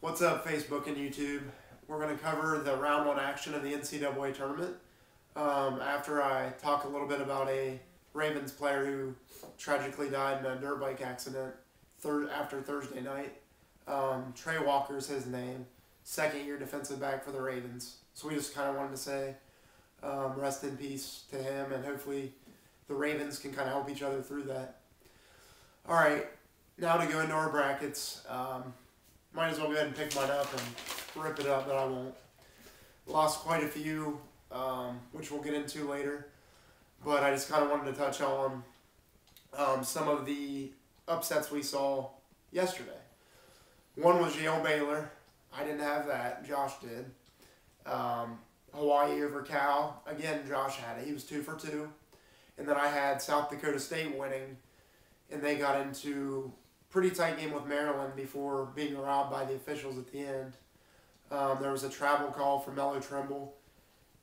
What's up, Facebook and YouTube? We're going to cover the round one action of the NCAA tournament. After I talk a little bit about a Ravens player who tragically died in a dirt bike accident after Thursday night. Trey Walker's his name, second-year defensive back for the Ravens. So we just kind of wanted to say rest in peace to him, and hopefully the Ravens can kind of help each other through that. All right, now to go into our brackets. Might as well go ahead and pick mine up and rip it up, but I won't. Lost quite a few, which we'll get into later. But I just kind of wanted to touch on some of the upsets we saw yesterday. One was Yale Baylor. I didn't have that. Josh did. Hawaii over Cal. Again, Josh had it. He was 2 for 2. And then I had South Dakota State winning, and they got into pretty tight game with Maryland before being robbed by the officials at the end. There was a travel call for Melo Trimble.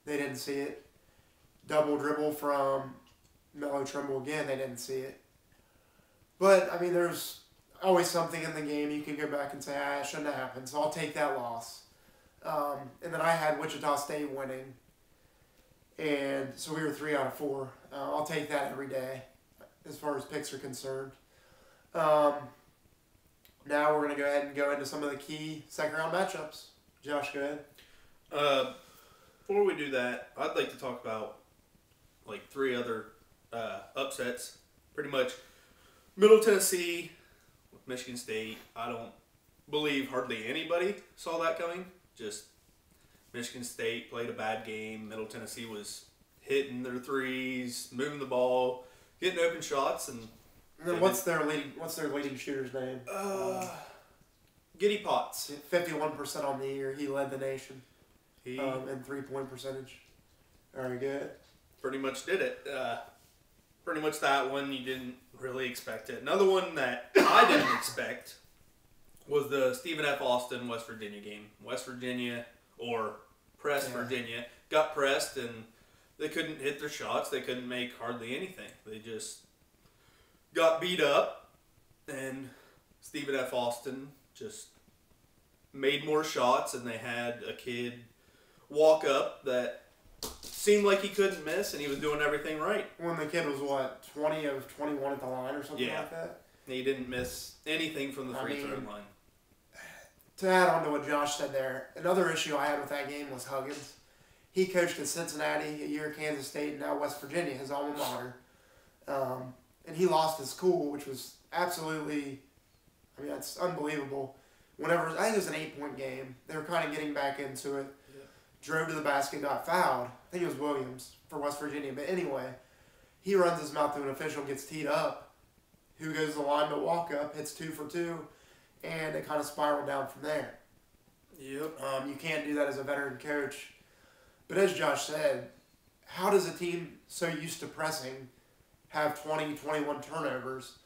They didn't see it. Double dribble from Melo Trimble again. They didn't see it. But, I mean, there's always something in the game you can go back and say, it shouldn't have happened. So I'll take that loss. And then I had Wichita State winning. And so we were 3 out of 4. I'll take that every day as far as picks are concerned. Now we're going to go ahead and go into some of the key second-round matchups. Josh, go ahead. Before we do that, I'd like to talk about like 3 other upsets. Pretty much Middle Tennessee with Michigan State. I don't believe hardly anybody saw that coming. Just Michigan State played a bad game. Middle Tennessee was hitting their threes, moving the ball, getting open shots, and then what's their leading shooter's name? Giddy Potts. 51% on the year. He led the nation in 3-point percentage. Very good. Pretty much did it. Pretty much that one you didn't really expect it. Another one that I didn't expect was the Stephen F. Austin West Virginia game. West Virginia, or pressed Virginia, got pressed and they couldn't hit their shots. They couldn't make hardly anything. They just got beat up, and Stephen F. Austin just made more shots, and they had a kid walk up that seemed like he couldn't miss, and he was doing everything right. When the kid was, 20 of 21 at the line or something like that? He didn't miss anything from the free throw line. To add on to what Josh said there, another issue I had with that game was Huggins. He coached at Cincinnati, a year at Kansas State, and now West Virginia, his alma mater. And he lost his cool, which was absolutely, that's unbelievable. I think it was an 8-point game. They were kind of getting back into it. Yeah. Drove to the basket, got fouled. I think it was Williams for West Virginia. But anyway, he runs his mouth to an official, gets teed up. Who goes to the line to walk up, hits 2 for 2, and it kind of spiraled down from there. Yep. You can't do that as a veteran coach. But as Josh said, how does a team so used to pressing have 20, 21 turnovers,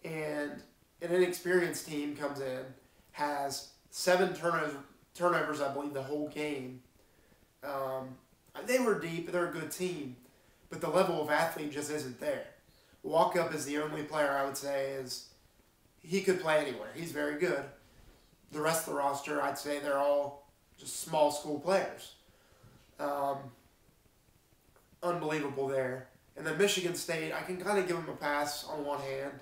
and an inexperienced team comes in, has 7 turnovers, I believe, the whole game. They were deep, they're a good team, but the level of athlete just isn't there. Walkup is the only player I would say he could play anywhere. He's very good. The rest of the roster, I'd say they're all just small school players. Unbelievable there. And then Michigan State, I can kind of give them a pass on one hand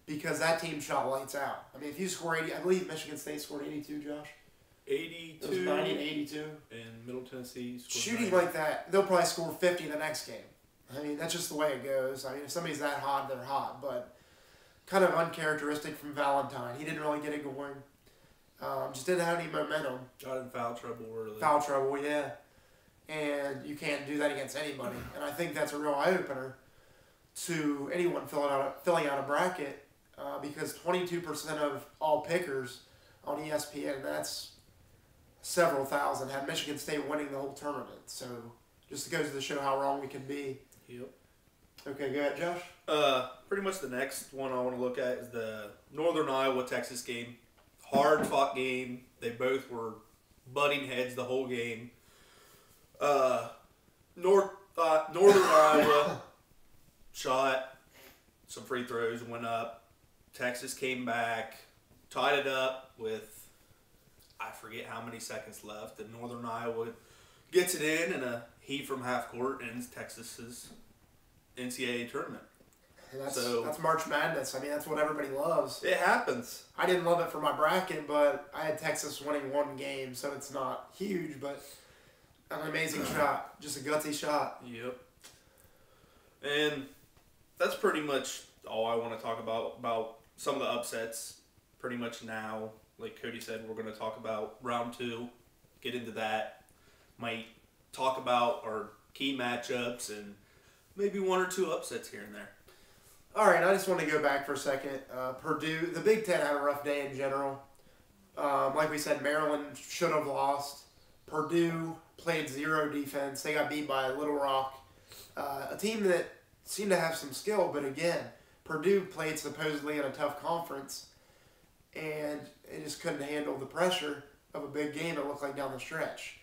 because that team shot lights out. If you score 80, I believe Michigan State scored 82, Josh. 82. It was 90 and 82. And Middle Tennessee scored shooting 90. like that, they'll probably score 50 the next game. That's just the way it goes. If somebody's that hot, they're hot. But kind of uncharacteristic from Valentine. He didn't really get it going. Just didn't have any momentum. Got in foul trouble early. Foul trouble, yeah. And you can't do that against anybody. And I think that's a real eye-opener to anyone filling out a bracket because 22% of all pickers on ESPN, that's several thousand, had Michigan State winning the whole tournament. So just goes to show how wrong we can be. Yep. Okay, go ahead, Josh. Pretty much the next one I want to look at is the Northern Iowa-Texas game. Hard-fought game. They both were butting heads the whole game. Northern Iowa shot some free throws, went up. Texas came back, tied it up with, I forget how many seconds left, and Northern Iowa gets it in, and a heat from half court ends Texas's NCAA tournament. And that's March Madness. I mean, that's what everybody loves. It happens. I didn't love it for my bracket, but I had Texas winning one game, so it's not huge, but an amazing shot. Just a gutsy shot. Yep. And that's pretty much all I want to talk about some of the upsets. Pretty much now, like Cody said, we're going to talk about round 2, get into that. Might talk about our key matchups and maybe 1 or 2 upsets here and there. All right, I just want to go back for a second. Purdue, the Big Ten had a rough day in general. Like we said, Maryland should have lost. Purdue played zero defense. They got beat by Little Rock, a team that seemed to have some skill, but again, Purdue played supposedly in a tough conference, and it just couldn't handle the pressure of a big game, it looked like, down the stretch.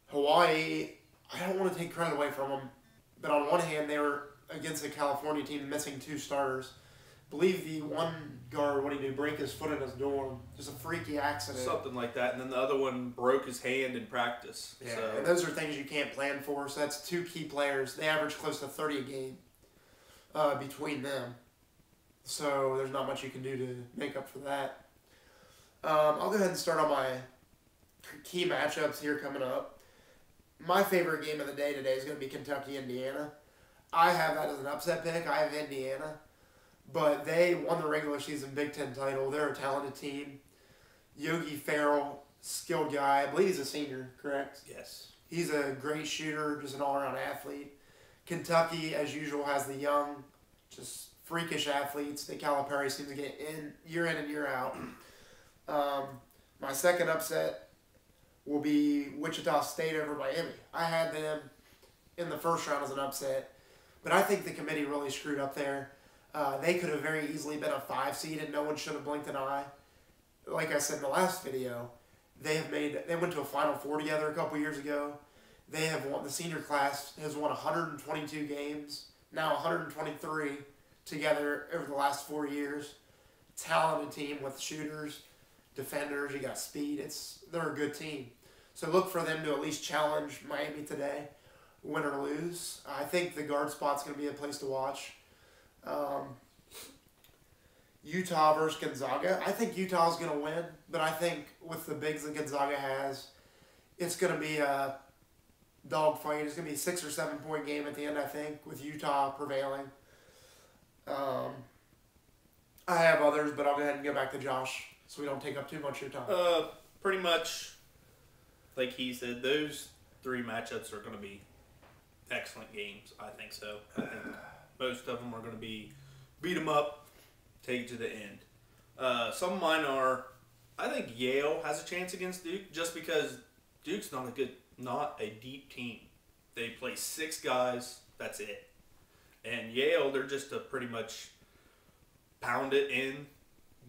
Hawaii, I don't want to take credit away from them, but on one hand, they were against a California team missing 2 starters. I believe the one guard, what did he do, break his foot in his dorm. Just a freaky accident. Something like that. And then the other one broke his hand in practice. Yeah, so. And those are things you can't plan for. So that's 2 key players. They average close to 30 a game between them. So there's not much you can do to make up for that. I'll go ahead and start on my key matchups here coming up. My favorite game of the day today is going to be Kentucky-Indiana. I have that as an upset pick. I have Indiana. But they won the regular season Big Ten title. They're a talented team. Yogi Ferrell, skilled guy. I believe he's a senior, correct? Yes. He's a great shooter, just an all-around athlete. Kentucky, as usual, has the young, just freakish athletes that Calipari seems to get in and year out. My second upset will be Wichita State over Miami. I had them in the first round as an upset, but I think the committee really screwed up there. They could have very easily been a 5 seed, and no one should have blinked an eye. Like I said in the last video, they went to a Final Four together a couple years ago. They have won, the senior class has won 122 games, now 123 together over the last 4 years. Talented team with shooters, defenders, you got speed. They're a good team. So look for them to at least challenge Miami today, win or lose. I think the guard spot's going to be a place to watch. Utah versus Gonzaga. I think Utah's going to win, but I think with the bigs that Gonzaga has, it's going to be a dogfight. It's going to be a 6 or 7 point game at the end, I think, with Utah prevailing. I have others, but I'll go ahead and go back to Josh so we don't take up too much of your time. Pretty much, like he said, those 3 matchups are going to be excellent games. I think so. I think most of them are going to be beat them up, take it to the end. Some of mine are, I think Yale has a chance against Duke just because Duke's not a deep team. They play 6 guys, that's it. And Yale, they're just to pretty much pound it in,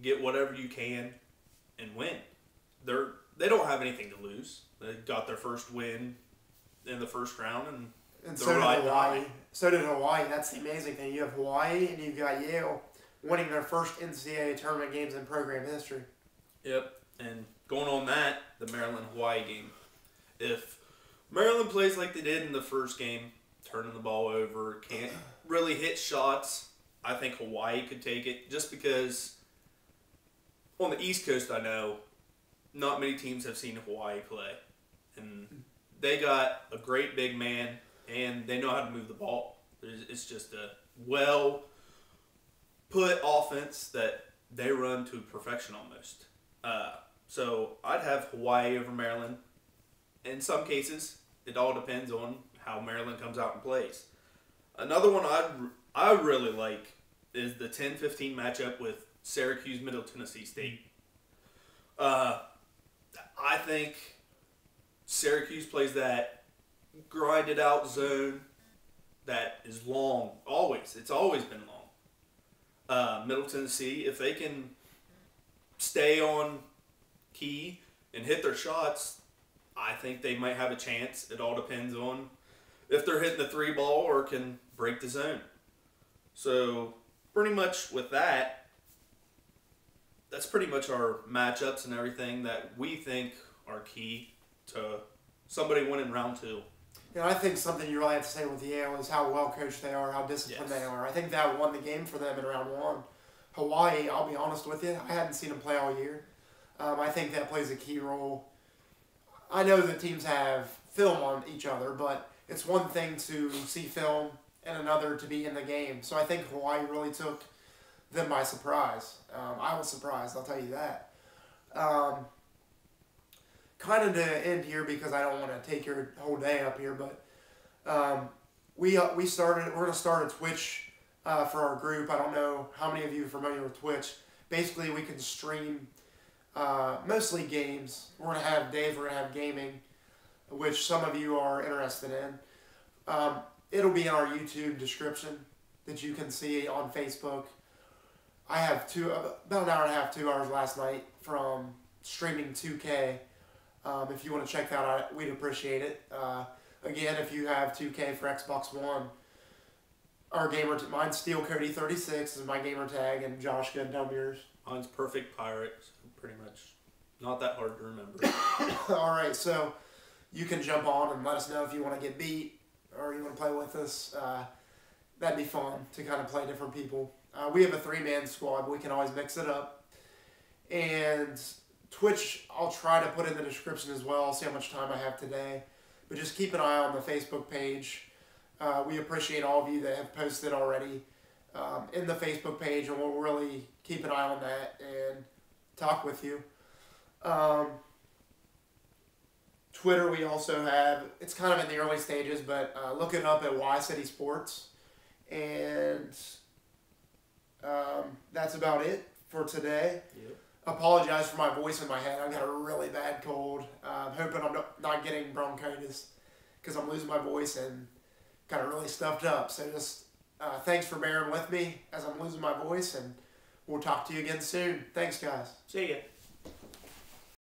get whatever you can, and win. They don't have anything to lose. They got their first win in the first round, and so did Hawaii. So did Hawaii. That's the amazing thing. You have Hawaii and you've got Yale winning their first NCAA tournament games in program history. Yep. And going on that, the Maryland-Hawaii game. If Maryland plays like they did in the first game, turning the ball over, can't really hit shots, I think Hawaii could take it just because on the East Coast, I know not many teams have seen Hawaii play. And they got a great big man, and they know how to move the ball. It's just a well-put offense that they run to perfection almost. So I'd have Hawaii over Maryland. In some cases, it all depends on how Maryland comes out and plays. Another one I really like is the 10-15 matchup with Syracuse, Middle Tennessee State. I think Syracuse plays that grinded out zone that is long, always. It's always been long. Middle Tennessee, if they can stay on key and hit their shots, I think they might have a chance. It all depends on if they're hitting the 3 ball or can break the zone. So pretty much with that, that's pretty much our matchups and everything that we think are key to somebody winning round 2. I think something you really have to say with Yale is how well coached they are, how disciplined Yes. they are. I think that won the game for them in round 1. Hawaii, I'll be honest with you, I hadn't seen them play all year. I think that plays a key role. I know that teams have film on each other, but it's one thing to see film and another to be in the game. So I think Hawaii really took them by surprise. I was surprised, I'll tell you that. Kind of to end here because I don't want to take your whole day up here, but we're going to start a Twitch for our group. I don't know how many of you are familiar with Twitch. Basically, we can stream mostly games. We're going to have days we're going to have gaming, which some of you are interested in. It'll be in our YouTube description that you can see on Facebook. I have about an hour and a half, 2 hours last night from streaming 2K. If you want to check that out, we'd appreciate it. Again, if you have 2K for Xbox One, our mine's Steel Cody 36 is my gamer tag, and Josh, go ahead and tell me yours. Mine's Perfect Pirate, so pretty much not that hard to remember. All right, so you can jump on and let us know if you want to get beat or you want to play with us. That'd be fun to kind of play different people. We have a 3-man squad, but we can always mix it up. And Twitch, I'll try to put in the description as well. I'll see how much time I have today. But just keep an eye on the Facebook page. We appreciate all of you that have posted already in the Facebook page, and we'll really keep an eye on that and talk with you. Twitter, we also have, it's kind of in the early stages, but look it up at Y City Sports. And that's about it for today. Yep. Apologize for my voice in my head. I've got a really bad cold. I'm hoping I'm not getting bronchitis because I'm losing my voice and kind of really stuffed up. So just thanks for bearing with me as I'm losing my voice, and we'll talk to you again soon. Thanks, guys. See ya.